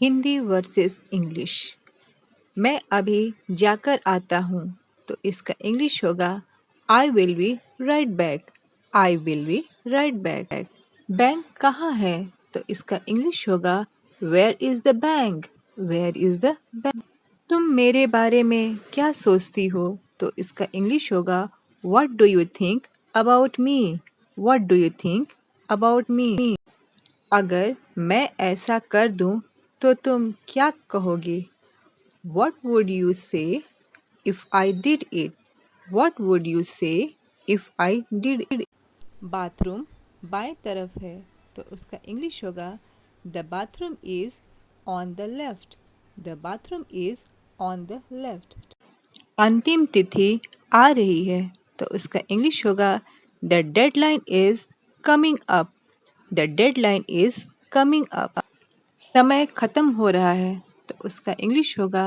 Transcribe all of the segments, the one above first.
Hindi versus English. मैं अभी जाकर आता हूँ तो इसका इंग्लिश होगा I will be right back. I will be right back. Bank कहाँ है तो इसका इंग्लिश होगा where is the bank. Where is the bank. तुम मेरे बारे में क्या सोचती हो तो इसका इंग्लिश होगा what do you think about me. What do you think about me. अगर मैं ऐसा कर दूं तो तुम क्या कहोगे? What would you say if I did it? What would you say if I did it? Bathroom बाएं तरफ है तो उसका इंग्लिश होगा the bathroom is on the left. The bathroom is on the left. अंतिम तिथि आ रही है तो उसका इंग्लिश होगा the deadline is coming up. The deadline is coming up. समय खत्म हो रहा है तो उसका इंग्लिश होगा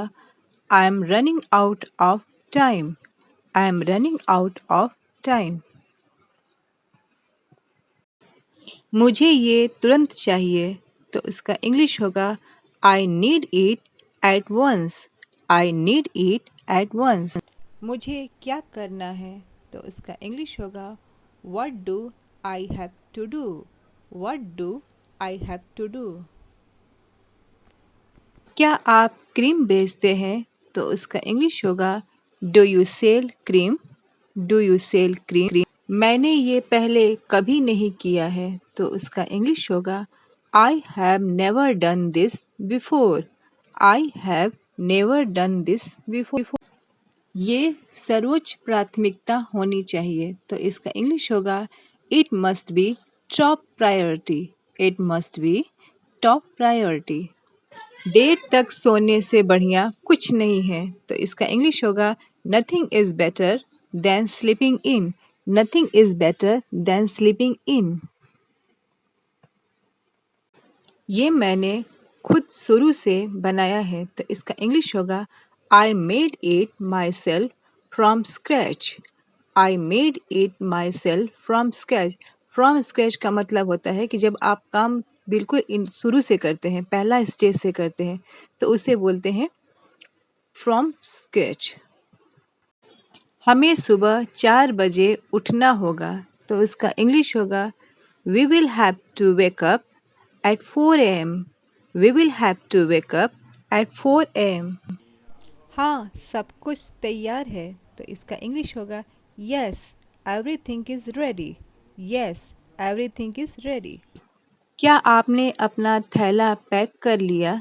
I am running out of time. I am running out of time. मुझे ये तुरंत चाहिए तो उसका इंग्लिश होगा I need it at once. I need it at once. मुझे क्या करना है तो उसका इंग्लिश होगा what do I have to do. What do I have to do. क्या आप क्रीम बेचते हैं तो उसका इंग्लिश होगा do you sell cream. Do you sell cream. मैंने ये पहले कभी नहीं किया है तो उसका इंग्लिश होगा I have never done this before. I have never done this before. ये सर्वोच्च प्राथमिकता होनी चाहिए तो इसका इंग्लिश होगा it must be top priority. It must be top priority. देर तक सोने से बढ़िया कुछ नहीं है तो इसका इंग्लिश होगा nothing is better than sleeping in. Nothing is better than sleeping in. ये मैंने खुद शुरू से बनाया है तो इसका इंग्लिश होगा I made it my self from scratch. I made it my self from scratch. From scratch का मतलब होता है कि जब आप काम बिल्कुल शुरू से करते हैं, पहला स्टेज से करते हैं तो उसे बोलते हैं फ्रॉम स्क्रैच। हमें सुबह 4 बजे उठना होगा तो उसका इंग्लिश होगा we will have to wake up at 4 AM। We will have to wake up at 4 AM। हाँ, सब कुछ तैयार है तो इसका इंग्लिश होगा yes everything is ready. Yes everything is ready. क्या आपने अपना थैला पैक कर लिया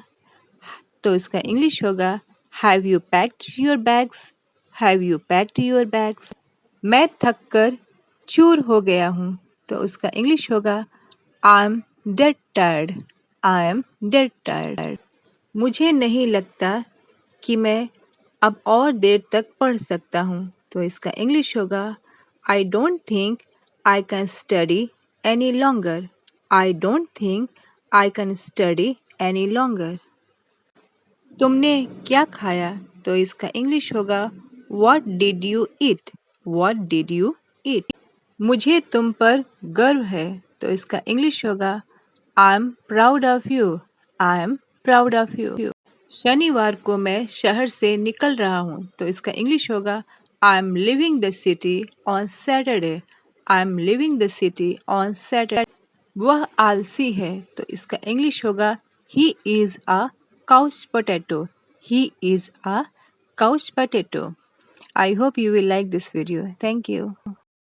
तो इसका इंग्लिश होगा have you packed your bags. Have you packed your bags. मैं थक कर चूर हो गया हूँ तो उसका इंग्लिश होगा I am dead tired. I am dead tired. मुझे नहीं लगता कि मैं अब और देर तक पढ़ सकता हूँ तो इसका इंग्लिश होगा I don't think I can study any longer. I don't think I can study any longer. तुमने क्या खाया तो इसका इंग्लिश होगा what did you eat. What did you eat. मुझे तुम पर गर्व है तो इसका इंग्लिश होगा I am proud of you. I am proud of you. शनिवार को मैं शहर से निकल रहा हूँ तो इसका इंग्लिश होगा I am living the city on Saturday. I am living the city on Saturday. वह आलसी है तो इसका इंग्लिश होगा he is a couch potato. He is a couch potato. I hope you will like this video. Thank you.